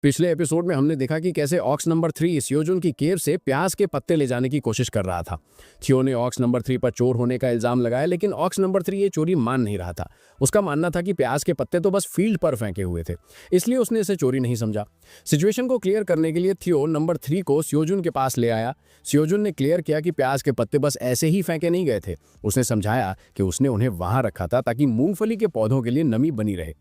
पिछले एपिसोड में हमने देखा कि कैसे ऑक्स नंबर 3 सियोजुन की केव से प्याज के पत्ते ले जाने की कोशिश कर रहा था। थियो ने ऑक्स नंबर 3 पर चोर होने का इल्जाम लगाया, लेकिन ऑक्स नंबर 3 ये चोरी मान नहीं रहा था। उसका मानना था कि प्याज के पत्ते तो बस फील्ड पर फेंके हुए थे, इसलिए उसने इसे चोरी नहीं समझा। सिचुएशन को क्लियर करने के लिए थियो नंबर 3 को सियोजुन के पास ले आया। सियोजुन ने क्लियर किया कि प्याज के पत्ते बस ऐसे ही फेंके नहीं गए थे। उसने समझाया कि उसने उन्हें वहां रखा था ताकि मूंगफली के पौधों के लिए नमी बनी रहे।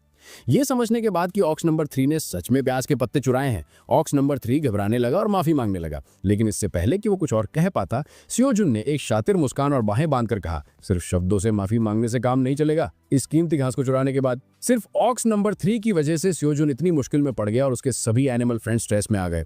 ये समझने के बाद कि ऑक्स नंबर 3 ने सच में प्याज के पत्ते चुराए हैं, ऑक्स नंबर 3 घबराने लगा और माफी मांगने लगा। लेकिन इससे पहले कि वो कुछ और कह पाता, सियोजुन ने एक शातिर मुस्कान और बाहें बांधकर कहा, सिर्फ शब्दों से माफी मांगने से काम नहीं चलेगा। इस कीमती घास को चुराने के बाद सिर्फ ऑक्स नंबर 3 की वजह से सियोजुन इतनी मुश्किल में पड़ गया और उसके सभी एनिमल फ्रेंड्स स्ट्रेस में आ गए।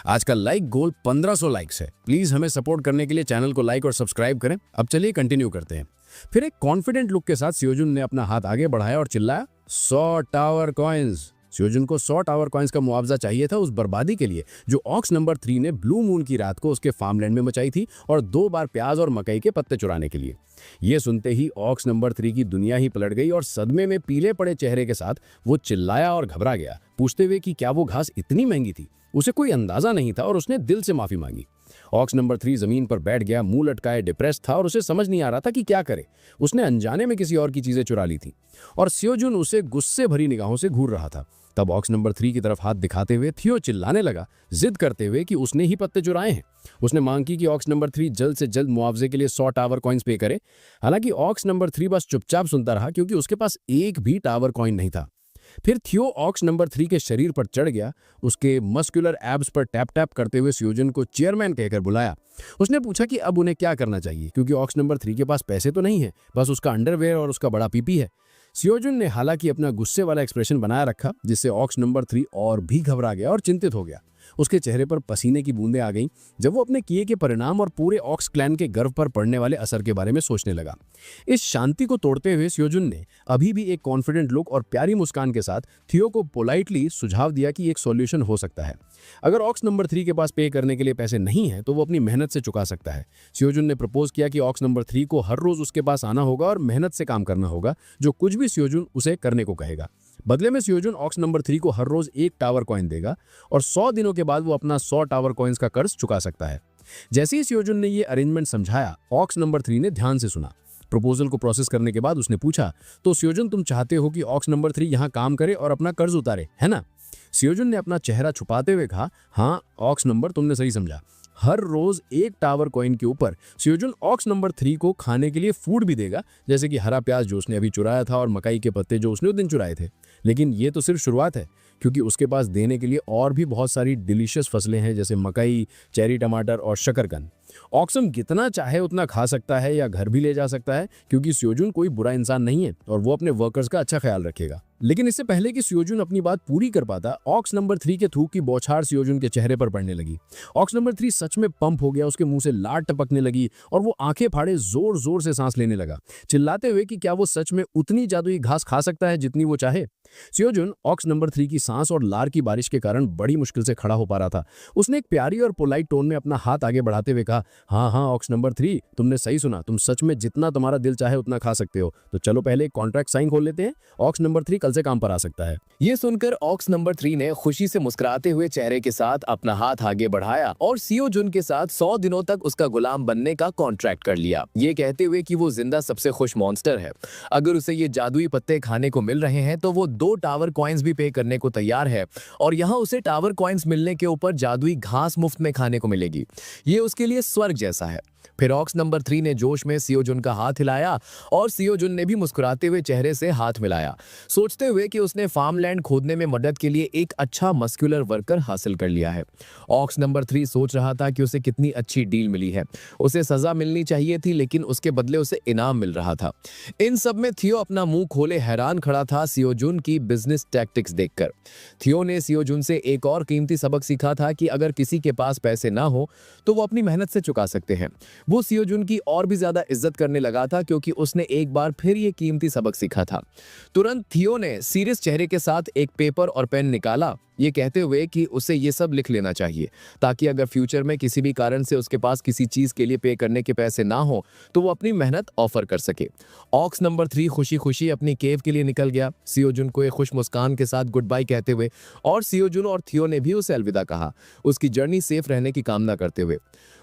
आज का लाइक गोल 1500 लाइक्स है। प्लीज हमें सपोर्ट करने के लिए चैनल को लाइक और सब्सक्राइब करें। अब चलिए कंटिन्यू करते हैं। फिर एक कॉन्फिडेंट लुक के साथ सियोजुन ने अपना हाथ आगे बढ़ाया और चिल्लाया, 100 टावर कॉइन्स। सियोजुन को 100 टावर कॉइन्स का मुआवजा चाहिए था उस बर्बादी के लिए जो ऑक्स नंबर 3 ने ब्लू मून की रात को उसके फार्मलैंड में मचाई थी, और 2 बार प्याज और मकई के पत्ते चुराने के लिए। ये सुनते ही ऑक्स नंबर 3 की दुनिया ही पलट गई और सदमे में पीले पड़े चेहरे के साथ वो चिल्लाया और घबरा गया, पूछते हुए कि क्या वो घास इतनी महंगी थी। उसे कोई अंदाजा नहीं था और उसने दिल से माफी मांगी। ऑक्स नंबर 3 जमीन पर बैठ गया, मुंह लटकाए डिप्रेस था और उसे समझ नहीं आ रहा था कि क्या करे। उसने अनजाने में किसी और की चीजें चुरा ली थी और सियोजुन उसे गुस्से भरी निगाहों से घूर रहा था। तब ऑक्स नंबर 3 की तरफ हाथ दिखाते हुए थियो चिल्लाने लगा, जिद करते हुए कि उसने ही पत्ते चुराए हैं। उसने मांग की कि ऑक्स नंबर 3 जल्द से जल्द मुआवजे के लिए 100 टावर कॉइन्स पे करे। हालांकि ऑक्स नंबर 3 बस चुपचाप सुनता रहा, क्योंकि उसके पास एक भी टावर कॉइन नहीं था। फिर थियो ऑक्स नंबर 3 के शरीर पर चढ़ गया, उसके मस्कुलर एब्स पर टैप टैप करते हुए सियोजुन को चेयरमैन कहकर बुलाया। उसने पूछा कि अब उन्हें क्या करना चाहिए, क्योंकि ऑक्स नंबर 3 के पास पैसे तो नहीं है, बस उसका अंडरवेयर और उसका बड़ा पीपी है। सियोजुन ने हालांकि अपना गुस्से वाला एक्सप्रेशन बनाए रखा, जिससे ऑक्स नंबर 3 और भी घबरा गया और चिंतित हो गया। उसके चेहरे पर पसीने की बूंदें आ गईं जब वो अपने किए के परिणाम और पूरे ऑक्स क्लैन के गर्व पर पड़ने वाले असर के बारे में सोचने लगा। इस शांति को तोड़ते हुए सियोजुन ने अभी भी एक कॉन्फिडेंट लुक और प्यारी मुस्कान के साथ थियो को पोलाइटली सुझाव दिया कि एक सॉल्यूशन हो सकता है। अगर ऑक्स नंबर 3 के पास पे करने के लिए पैसे नहीं है तो वो अपनी मेहनत से चुका सकता है। सियोजुन ने प्रपोज किया कि ऑक्स नंबर 3 को हर रोज उसके पास आना होगा और मेहनत से काम करना होगा, जो कुछ भी सियोजुन उसे करने को कहेगा। बदले में सियोजुन ऑक्स नंबर 3 को हर रोज 1 टावर कॉइन देगा और 100 दिनों के बाद वो अपना 100 टावर कॉइन्स का कर्ज चुका सकता है। जैसे ही सियोजुन ने ये अरेंजमेंट समझाया, ऑक्स नंबर 3 ने ध्यान से सुना। प्रपोजल को प्रोसेस करने के बाद उसने पूछा, तो सियोजुन तुम चाहते हो कि ऑक्स नंबर 3 यहाँ काम करे और अपना कर्ज उतारे, है ना? सियोजुन ने अपना चेहरा छुपाते हुए कहा, हाँ ऑक्स नंबर, तुमने सही समझा। हर रोज 1 टावर कॉइन के ऊपर सियोजुन ऑक्स नंबर 3 को खाने के लिए फूड भी देगा, जैसे कि हरा प्याज जो उसने अभी चुराया था और मकई के पत्ते जो उसने उस दिन चुराए थे। लेकिन ये तो सिर्फ शुरुआत है, क्योंकि उसके पास देने के लिए और भी बहुत सारी डिलीशियस फसलें हैं, जैसे मकई, चेरी टमाटर और शकरकंद। ऑक्सम जितना चाहे उतना खा सकता है या घर भी ले जा सकता है, क्योंकि सियोजुन कोई बुरा इंसान नहीं है और वो अपने वर्कर्स का अच्छा ख्याल रखेगा। लेकिन इससे पहले कि सियोजुन अपनी बात पूरी कर पाता, ऑक्स नंबर 3 के थूक की बौछार सियोजुन के चेहरे पर पड़ने लगी। ऑक्स नंबर 3 सच में पंप हो गया, उसके मुंह से लार टपकने लगी और वो आंखें फाड़े जोर जोर से सांस लेने लगा, चिल्लाते हुए कि क्या वो सच में उतनी जादुई घास खा सकता है जितनी वो चाहे। सियोजुन ऑक्स नंबर 3 की सांस और लार की बारिश के कारण बड़ी मुश्किल से खड़ा हो पा रहा था। उसने एक प्यारी और पोलाइट टोन में अपना हाथ आगे बढ़ाते हुए कहा, हाँ हाँ ऑक्स नंबर 3, तुमने सही सुना, तुम सच में जितना तुम्हारा दिल चाहे उतना खा सकते हो। तो चलो पहले एक कॉन्ट्रैक्ट साइन खोल लेते हैं, ऑक्स नंबर 3 कल से काम पर आ सकता है। ये सुनकर ऑक्स नंबर 3 ने खुशी से मुस्कुराते हुए चेहरे के साथ अपना हाथ आगे बढ़ाया और सियोजुन के साथ 100 दिनों तक उसका गुलाम बनने का कॉन्ट्रैक्ट कर लिया, ये कहते हुए कि वो जिंदा सबसे खुश मॉन्स्टर है। अगर उसे ये जादुई पत्ते खाने को मिल रहे हैं तो वो 2 टावर कॉइन्स भी पे करने को तैयार है, और यहाँ उसे टावर कॉइन्स मिलने के ऊपर जादुई घास मुफ्त में खाने को मिलेगी। ये उसके लिए स्वर्ग जैसा है। फिर ऑक्स नंबर 3 ने जोश में सियोजुन का हाथ हिलाया और सियोजुन ने भी मुस्कुराते हुए चेहरे से हाथ मिलाया, सोचते हुए कि उसने फार्मलैंड खोदने में मदद के लिए एक अच्छा मस्कुलर वर्कर हासिल कर लिया है। ऑक्स नंबर 3 सोच रहा था कि उसे कितनी अच्छी डील मिली है। उसे सजा मिलनी चाहिए थी, लेकिन उसके बदले उसे इनाम मिल रहा था। इन सब में थियो अपना मुंह खोले हैरान खड़ा था सियोजुन की बिजनेस टैक्टिक्स देखकर। थियो ने सियोजुन से एक और कीमती सबक सीखा था कि अगर किसी के पास पैसे ना हो तो वो अपनी मेहनत से चुका सकते हैं। वो सियोजुन की और भी ज्यादा इज्जत करने लगा था, क्योंकि उसने एक बार फिर ये कीमती सबक सीखा था। तुरंत थियो ने सीरियस चेहरे के साथ एक पेपर और पेन निकाला। ये कहते हुए कि उसे ये सब लिख लेना चाहिए ताकि अगर फ्यूचर में किसी भी कारण से उसके पास किसी चीज के लिए पे करने के पैसे ना हो तो वो अपनी मेहनत ऑफर कर सके। ऑक्स नंबर 3 खुशी खुशी अपनी केव के लिए निकल गया, सियोजुन को एक खुश मुस्कान के साथ गुड बाय कहते हुए, और सियोजुन और थियो ने भी उसे अलविदा कहा, उसकी जर्नी सेफ रहने की कामना करते हुए।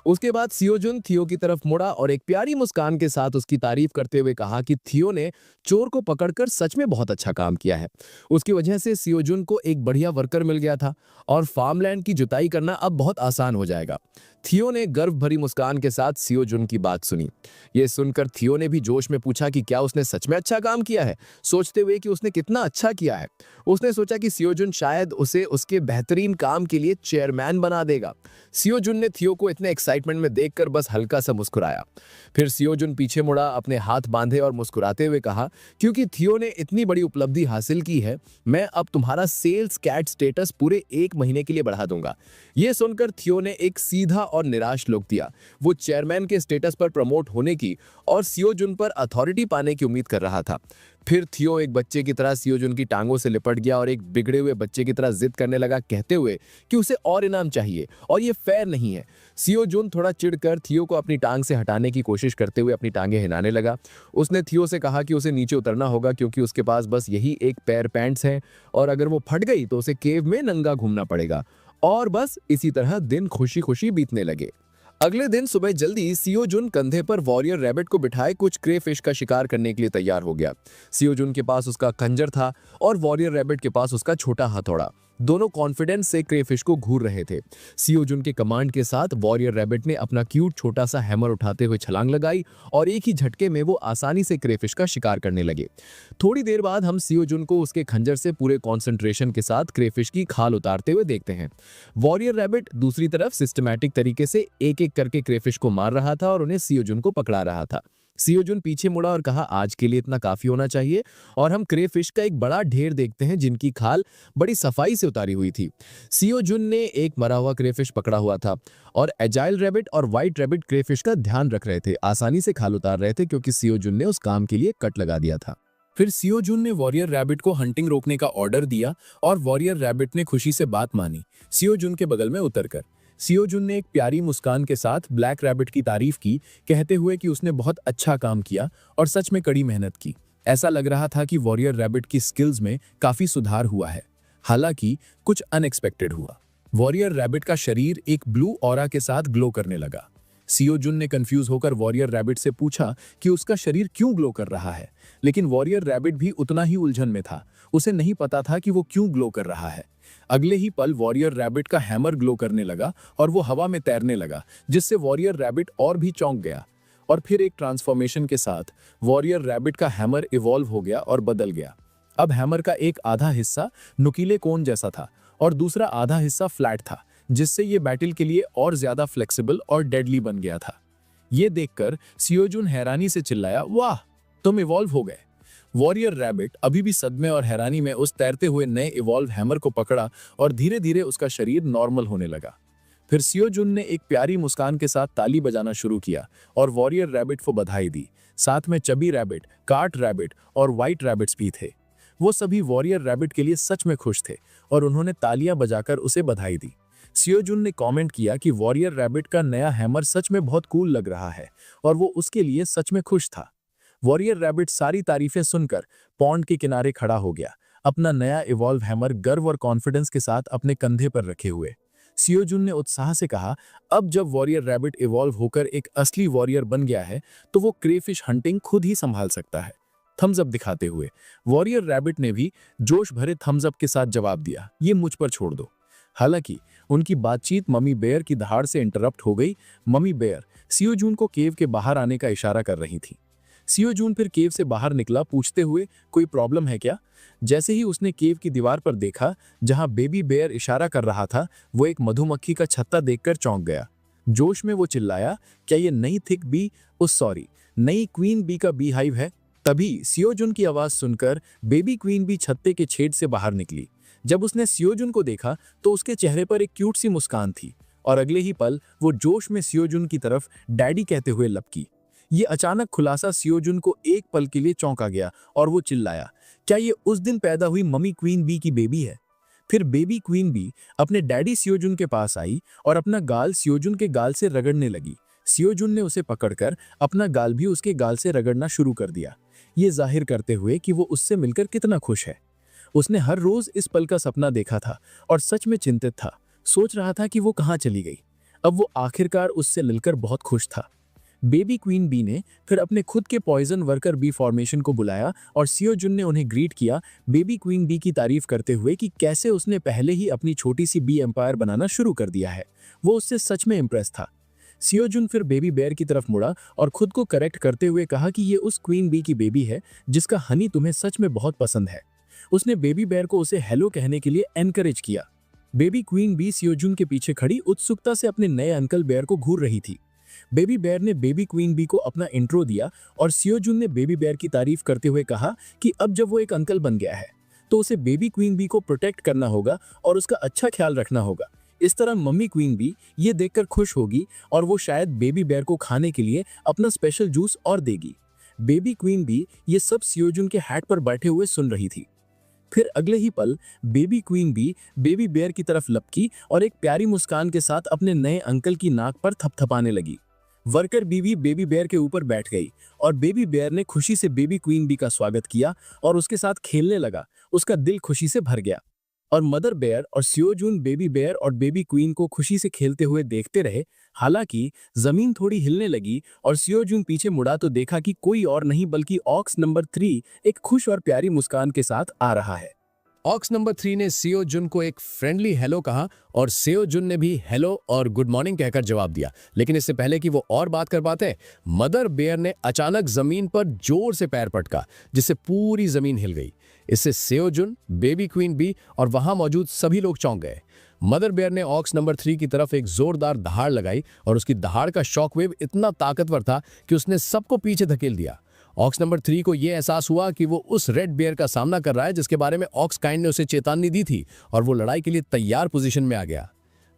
उसके बाद सियोजुन थियो की तरफ मुड़ा और एक प्यारी मुस्कान के साथ उसकी तारीफ करते हुए कहा कि थियो ने चोर को पकड़कर सच में बहुत अच्छा काम किया है। उसकी वजह से सियोजुन को एक बढ़िया वर्कर मिल गया था और फार्मलैंड की जुताई करना अब बहुत आसान हो जाएगा। थियो ने गर्व भरी मुस्कान के साथ सियोजुन की बात सुनी। ये सुनकर थियो ने भी जोश में पूछा कि क्या उसने सच में अच्छा काम किया है, सोचते हुए कि उसने कितना अच्छा किया है। उसने सोचा कि सियोजुन शायद उसे उसके बेहतरीन काम के लिए चेयरमैन बना देगा। सियोजुन ने थियो को इतने एक्साइटमेंट में देखकर बस हल्का सा मुस्कुराया। फिर सियोजुन पीछे मुड़ा, अपने हाथ बांधे और मुस्कुराते हुए कहा, क्योंकि थियो ने इतनी बड़ी उपलब्धि हासिल की है, मैं अब तुम्हारा सेल्स कैट स्टेटस पूरे 1 महीने के लिए बढ़ा दूंगा। यह सुनकर थियो ने एक सीधा और निराश लुक दिया। वो चेयरमैन के स्टेटस पर प्रमोट होने की और सियोजुन पर अथॉरिटी पाने की उम्मीद कर रहा था। फिर थियो एक बच्चे की तरह सियोजुन की टांगों से लिपट गया और एक बिगड़े हुए बच्चे की तरह जिद करने लगा, कहते हुए कि उसे और इनाम चाहिए और ये फेयर नहीं है। सियोजुन थोड़ा चिढ़कर थियो को अपनी टांग से हटाने की कोशिश करते हुए अपनी टांगें हिलाने लगा। उसने थियो से कहा कि उसे नीचे उतरना होगा क्योंकि उसके पास बस यही एक पेयर पैंट्स है और अगर वो फट गई तो उसे केव में नंगा घूमना पड़ेगा। और बस इसी तरह दिन खुशी खुशी बीतने लगे। अगले दिन सुबह जल्दी सियोजुन कंधे पर वॉरियर रैबिट को बिठाए कुछ क्रे फिश का शिकार करने के लिए तैयार हो गया। सियोजुन के पास उसका खंजर था और वॉरियर रैबिट के पास उसका छोटा हथौड़ा। दोनों कॉन्फिडेंस से क्रे फिश को घूर रहे थे। सियोजुन के कमांड के साथ वॉरियर रैबिट ने अपना क्यूट छोटा सा हैमर उठाते हुए छलांग लगाई और एक ही झटके में वो आसानी से क्रे फिश का शिकार करने लगे। थोड़ी देर बाद हम सियोजुन को उसके खंजर से पूरे कॉन्सेंट्रेशन के साथ क्रे फिश की खाल उतारते हुए देखते हैं। वॉरियर रैबिट दूसरी तरफ सिस्टमैटिक तरीके से एक एक करके क्रे फिश को मार रहा था और उन्हें सियोजुन को पकड़ा रहा था। सियोजुन पीछे मुड़ा और कहा, आज के लिए इतना काफी होना चाहिए और हम क्रे फिश का एक बड़ा ढेर देखते हैं जिनकी खाल बड़ी सफाई से उतारी हुई थी। सियोजुन ने एक मरा हुआ क्रे फिश पकड़ा हुआ था और एजाइल रैबिट और व्हाइट रैबिट क्रे फिश का ध्यान रख रहे थे, आसानी से खाल उतार रहे थे क्योंकि सियोजुन ने उस काम के लिए कट लगा दिया था। फिर सियोजुन ने वॉरियर रैबिट को हंटिंग रोकने का ऑर्डर दिया और वॉरियर रैबिट ने खुशी से बात मानी। सियोजुन के बगल में उतरकर सियोजुन ने एक प्यारी मुस्कान के साथ ब्लैक रैबिट की तारीफ की, कहते हुए कि उसने बहुत अच्छा काम किया और सच में कड़ी मेहनत की। ऐसा लग रहा था कि वॉरियर रैबिट की स्किल्स में काफी सुधार हुआ है। हालांकि कुछ अनएक्सपेक्टेड हुआ। वॉरियर रैबिट का शरीर एक ब्लू ऑरा के साथ ग्लो करने लगा। सियोजुन ने कंफ्यूज होकर वॉरियर रैबिट से पूछा कि उसका शरीर क्यों ग्लो कर रहा है, लेकिन वॉरियर रैबिट भी उतना ही उलझन में था। उसे नहीं पता था कि वो क्यों ग्लो कर रहा है। अगले ही पल वॉरियर रैबिट का हैमर ग्लो करने लगा और वो हवा में तैरने लगा, जिससे वॉरियर रैबिट और भी चौंक गया। और फिर एक ट्रांसफॉर्मेशन के साथ वॉरियर रैबिट का हैमर इवॉल्व हो गया और बदल गया। अब हैमर का एक आधा हिस्सा नुकीले कोन जैसा था और दूसरा आधा हिस्सा फ्लैट था, जिससे ये बैटल के लिए और ज्यादा फ्लेक्सिबल और डेडली बन गया था। ये देखकर सियोजुन हैरानी से चिल्लाया, वाह, तुम इवॉल्व हो गए। वॉरियर रैबिट अभी भी सदमे और हैरानी में उस तैरते हुए नए इवॉल्व हैमर को पकड़ा और धीरे धीरे उसका शरीर नॉर्मल होने लगा। फिर सियोजुन ने एक प्यारी मुस्कान के साथ ताली बजाना शुरू किया और वॉरियर रैबिट को बधाई दी। साथ में चबी रैबिट, कार्ट रैबिट और व्हाइट रैबिट्स भी थे। वो सभी वॉरियर रैबिट के लिए सच में खुश थे और उन्होंने तालियां बजाकर उसे बधाई दी। सियोजुन ने कमेंट किया कि वॉरियर रैबिट का नया हैमर सच में बहुत कूल लग रहा है और वो उसके लिए सच में खुश था। वॉरियर रैबिट सारी तारीफें सुनकर पॉन्ड के किनारे खड़ा हो गया, अपना नया इवॉल्व हैमर गर्व और कॉन्फिडेंस के साथ अपने कंधे पर रखे हुए। सियोजुन ने उत्साह से कहा, अब जब वॉरियर रैबिट इवॉल्व होकर एक असली वॉरियर बन गया है तो वो क्रेफिश हंटिंग खुद ही संभाल सकता है। थम्स अप दिखाते हुए वॉरियर रैबिट ने भी जोश भरे थम्स अप के साथ जवाब दिया, ये मुझ पर छोड़ दो। हालांकि उनकी बातचीत मम्मी बेयर की दहाड़ से इंटरप्ट हो गई। मम्मी बेयर सियोजुन को केव के बाहर आने का इशारा कर रही थी। सियोजुन फिर केव से बाहर निकला, पूछते हुए, कोई प्रॉब्लम है क्या? जैसे ही उसने केव की दीवार पर देखा जहां बेबी बेयर इशारा कर रहा था, वो एक मधुमक्खी का छत्ता देखकर चौंक गया। जोश में वो चिल्लाया, क्या ये नई थिक बी, नई क्वीन बी का बी हाइव है? तभी सियोजुन की आवाज सुनकर बेबी क्वीन बी छत्ते के छेद से बाहर निकली। जब उसने सियोजुन को देखा तो उसके चेहरे पर एक क्यूट सी मुस्कान थी और अगले ही पल वो जोश में सियोजुन की तरफ डैडी कहते हुए लपकी। ये अचानक खुलासा सियोजुन को एक पल के लिए चौंका गया और वो चिल्लाया, क्या ये उस दिन पैदा हुई मम्मी क्वीन बी की बेबी है? फिर बेबी क्वीन बी अपने डैडी सियोजुन के पास आई और अपना गाल सियोजुन के गाल से रगड़ने लगी। सियोजुन ने उसे पकड़कर अपना गाल भी उसके गाल से रगड़ना शुरू कर दिया, ये जाहिर करते हुए कि वो उससे मिलकर कितना खुश है। उसने हर रोज इस पल का सपना देखा था और सच में चिंतित था, सोच रहा था कि वो कहाँ चली गई। अब वो आखिरकार उससे मिलकर बहुत खुश था। बेबी क्वीन बी ने फिर अपने खुद के पॉइजन वर्कर बी फॉर्मेशन को बुलाया और सियोजुन ने उन्हें ग्रीट किया, बेबी क्वीन बी की तारीफ करते हुए कि कैसे उसने पहले ही अपनी छोटी सी बी एम्पायर बनाना शुरू कर दिया है। वो उससे सच में इम्प्रेस था। सियोजुन फिर बेबी बेयर की तरफ मुड़ा और खुद को करेक्ट करते हुए कहा कि ये उस क्वीन बी की बेबी है जिसका हनी तुम्हें सच में बहुत पसंद है। उसने बेबी बेयर को उसे हेलो कहने के लिए एनकरेज किया। बेबी क्वीन बी सियोजुन के पीछे खड़ी उत्सुकता से अपने नए अंकल बेयर को घूर रही थी। बेबी बेयर ने बेबी क्वीन बी को अपना इंट्रो दिया और सियोजुन ने बेबी बेयर की तारीफ करते हुए कहा कि अब जब वो एक अंकल बन गया है तो उसे बेबी क्वीन बी को प्रोटेक्ट करना होगा और उसका अच्छा ख्याल रखना होगा। इस तरह मम्मी क्वीन बी ये देखकर खुश होगी और वो शायद बेबी बेयर को खाने के लिए अपना स्पेशल जूस और देगी। बेबी क्वीन बी ये सब सियोजुन के हैट पर बैठे हुए सुन रही थी। फिर अगले ही पल baby queen bee baby bear की तरफ लपकी और एक प्यारी मुस्कान के साथ अपने नए अंकल की नाक पर थपथपाने लगी। वर्कर बीवी बेबी बेयर के ऊपर बैठ गई और बेबी बेयर ने खुशी से बेबी क्वीन बी का स्वागत किया और उसके साथ खेलने लगा। उसका दिल खुशी से भर गया और मदर बेयर और सियोजुन बेबी बेयर और बेबी क्वीन को खुशी से खेलते हुए देखते रहे। हालांकि जमीन थोड़ी हिलने लगी और सियोजुन पीछे मुड़ा तो देखा कि कोई और नहीं बल्कि ऑक्स नंबर 3 एक खुश और प्यारी मुस्कान के साथ आ रहा है। ऑक्स नंबर 3 ने सियोजुन को एक फ्रेंडली हेलो कहा और सियोजुन ने भी हेलो और गुड मॉर्निंग कहकर जवाब दिया। लेकिन इससे पहले कि वो और बात कर पाते, मदर बेयर ने अचानक जमीन पर जोर से पैर पटका जिससे पूरी जमीन हिल गई। इससे सियोजुन, बेबी क्वीन बी और वहां मौजूद सभी लोग चौंक गए। मदर बेयर ने ऑक्स नंबर 3 की तरफ एक जोरदार दहाड़ लगाई और उसकी दहाड़ का शॉकवेव इतना ताकतवर था कि उसने सबको पीछे धकेल दिया। ऑक्स नंबर 3 को यह एहसास हुआ कि वो उस रेड बेयर का सामना कर रहा है जिसके बारे में ऑक्स काइंड ने उसे चेतावनी दी थी और वो लड़ाई के लिए तैयार पोजीशन में आ गया।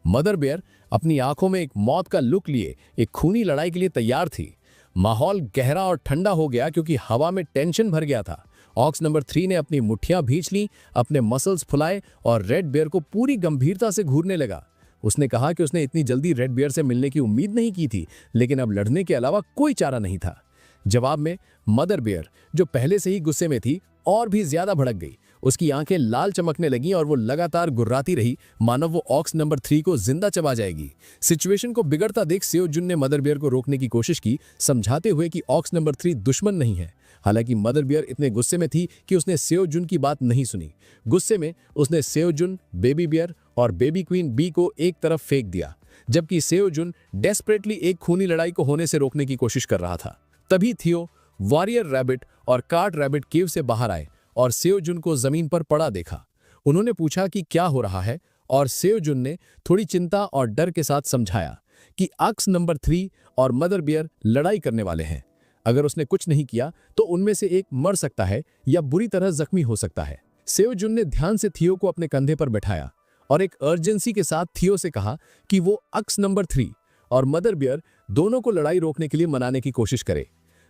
मदर बेयर अपनी आंखों में एक मौत का लुक लिए एक खूनी लड़ाई के लिए तैयार थी। माहौल गहरा और ठंडा हो गया क्योंकि हवा में टेंशन भर गया था। ऑक्स नंबर 3 ने अपनी मुट्ठियां भींच ली, अपने मसल्स फुलाए और रेड बेयर को पूरी गंभीरता से घूरने लगा। उसने कहा कि उसने इतनी जल्दी रेड बेयर से मिलने की उम्मीद नहीं की थी, लेकिन अब लड़ने के अलावा कोई चारा नहीं था। जवाब में मदर बेयर, जो पहले से ही गुस्से में थी, और भी ज्यादा भड़क गई। उसकी आंखें लाल चमकने लगीं और वो लगातार गुर्राती रही मानो वो ऑक्स नंबर 3 को जिंदा चबा जाएगी। सिचुएशन को बिगड़ता देख सियोजुन ने मदर बेयर को रोकने की कोशिश की, समझाते हुए कि ऑक्स नंबर 3 दुश्मन नहीं है। हालांकि मदर बेयर इतने गुस्से में थी कि उसने सियोजुन की बात नहीं सुनी। गुस्से में उसने सियोजुन, बेबी बेयर और बेबी क्वीन बी को एक तरफ फेंक दिया, जबकि सियोजुन डेस्परेटली एक खूनी लड़ाई को होने से रोकने की कोशिश कर रहा था। तभी थियो, वॉरियर रैबिट और कार्ट रैबिट केव से बाहर आए और सियोजुन को जमीन पर पड़ा देखा। उन्होंने पूछा कि क्या हो रहा है और सियोजुन ने थोड़ी चिंता और डर के साथ समझाया कि ऑक्स नंबर 3 और मदर बेयर लड़ाई करने वाले हैं। अगर उसने कुछ नहीं किया तो उनमें से एक मर सकता है या बुरी तरह जख्मी हो सकता है। सियोजुन ने ध्यान से थियो को अपने कंधे पर बैठाया और एक अर्जेंसी के साथ थियो से कहा कि वो ऑक्स नंबर 3 और मदर बेयर दोनों को लड़ाई रोकने के लिए मनाने की कोशिश करे।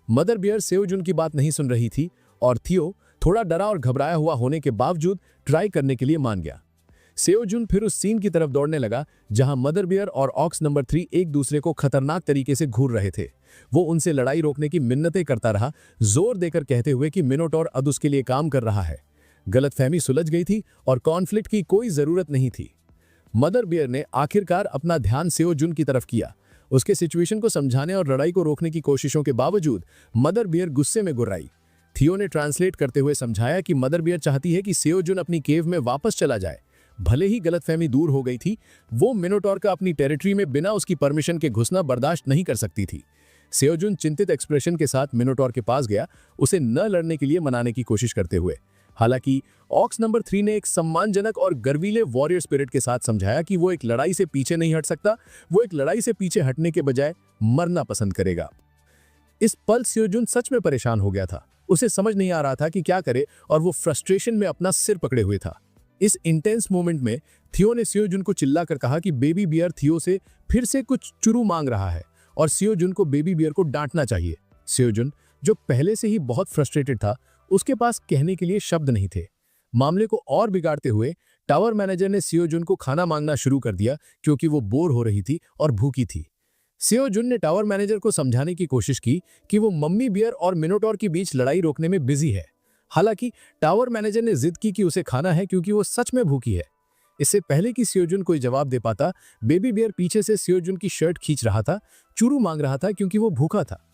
मदर बेयर सियोजुन की बात नहीं सुन रही थी और थियो थोड़ा डरा और घबराया हुआ होने के बावजूद ट्राई करने के लिए मान गया। सियोजुन फिर उस सीन की तरफ दौड़ने लगा जहां मदर बेयर और ऑक्स नंबर 3 एक दूसरे को खतरनाक तरीके से घूर रहे थे। वो उनसे लड़ाई रोकने की मिन्नतें करता रहा, जोर देकर कहते हुए कि मिनोटॉर अब उसके लिए काम कर रहा है। गलतफहमी सुलझ गई थी और कॉन्फ्लिक्ट की कोई जरूरत नहीं थी। मदर बेयर ने आखिरकार अपना ध्यान सियोजुन की तरफ किया। उसके सिचुएशन को समझाने और लड़ाई को रोकने की कोशिशों के बावजूद मदर बेयर गुस्से में गुर्राई। थियो ने ट्रांसलेट करते हुए समझाया कि मदर बेयर चाहती है कि सियोजुन अपनी केव में वापस चला जाए। भले ही गलतफहमी दूर हो गई थी, वो मिनोटॉर का अपनी टेरिटरी में बिना उसकी परमिशन के घुसना बर्दाश्त नहीं कर सकती थी। सियोजुन चिंतित एक्सप्रेशन के साथ मिनोटॉर के पास गया, उसे न लड़ने के लिए मनाने की कोशिश करते हुए। हालांकि ऑक्स नंबर 3 ने एक सम्मानजनक और गर्वीले वॉरियर स्पिरिट के साथ समझाया कि वो एक लड़ाई से पीछे नहीं हट सकता, वो एक लड़ाई से पीछे हटने के बजाय मरना पसंद करेगा। इस पल सियोजुन सच में परेशान हो गया था। उसे समझ नहीं आ रहा था कि क्या करे और वो फ्रस्ट्रेशन में अपना सिर पकड़े हुए था। इस इंटेंस मोमेंट में थियो ने सियोजुन को चिल्लाकर कहा कि बेबी बियर थियो से फिर से कुछ चुरू मांग रहा है और सियोजुन को बेबी बियर को डांटना चाहिए। सियोजुन, जो पहले से ही बहुत फ्रस्ट्रेटेड था, उसके पास कहने के लिए शब्द नहीं थे। मामले को और बिगाड़ते हुए टावर मैनेजर ने सियोजुन को खाना मांगना शुरू कर दिया क्योंकि वो बोर हो रही थी और भूखी थी। सियोजुन ने टावर मैनेजर को समझाने की कोशिश की कि वो मम्मी बियर और मिनोटॉर के बीच लड़ाई रोकने में बिजी है। हालांकि टावर मैनेजर ने जिद की कि उसे खाना है क्योंकि वो सच में भूखी है। इससे पहले कि सियोजुन कोई जवाब दे पाता, बेबी बियर पीछे से सियोजुन की शर्ट खींच रहा था, चूरू मांग रहा था क्योंकि वो भूखा था।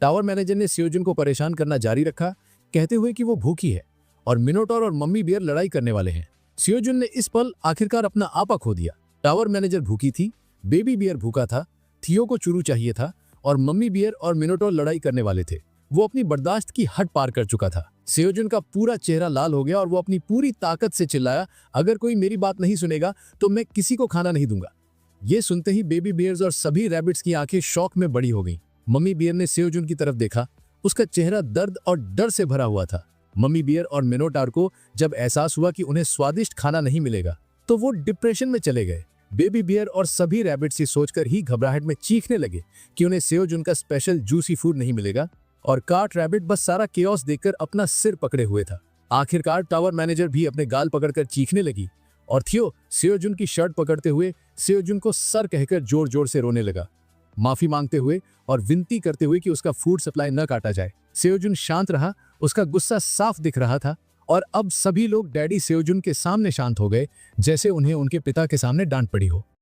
टावर मैनेजर ने सियोजुन को परेशान करना जारी रखा, कहते हुए कि वो भूखी है और मिनोटॉर और मम्मी बियर लड़ाई करने वाले हैं। सियोजुन ने इस पल आखिरकार अपना आपा खो दिया। टावर मैनेजर भूखी थी, बेबी बियर भूखा था, थियो को चूरू चाहिए था और मम्मी बियर और मिनोटॉर लड़ाई करने वाले थे। वो अपनी बर्दाश्त की हद पार कर चुका था। सियोजुन का पूरा चेहरा लाल हो गया और वो अपनी पूरी ताकत से चिल्लाया, अगर कोई मेरी बात नहीं सुनेगा तो मैं किसी को खाना नहीं दूंगा। ये सुनते ही बेबी बियर्स और सभी रैबिट्स की आंखें शौक में बड़ी हो गईं। मम्मी बियर ने सियोजुन की तरफ देखा, उसका चेहरा दर्द और डर से भरा हुआ था। मम्मी बियर और मिनोटार को जब एहसास हुआ कि उन्हें स्वादिष्ट खाना नहीं मिलेगा तो वो डिप्रेशन में चले गए। बेबी बियर और सभी रैबिट्स ये सोचकर ही घबराहट में चीखने लगे कि उन्हें सियोजुन का स्पेशल जूसी फूड नहीं मिलेगा, और कार्ट रैबिट बस सारा केओस देखकर अपना सिर पकड़े हुए था। आखिरकार टावर मैनेजर भी अपने गाल पकड़कर चीखने लगी और थियो सियोजुन की शर्ट पकड़ते हुए सियोजुन को सर कहकर जोर जोर से रोने लगा, माफी मांगते हुए और विनती करते हुए कि उसका फूड सप्लाई न काटा जाए। सियोजुन शांत रहा, उसका गुस्सा साफ दिख रहा था और अब सभी लोग डैडी सियोजुन के सामने शांत हो गए, जैसे उन्हें उनके पिता के सामने डांट पड़ी हो।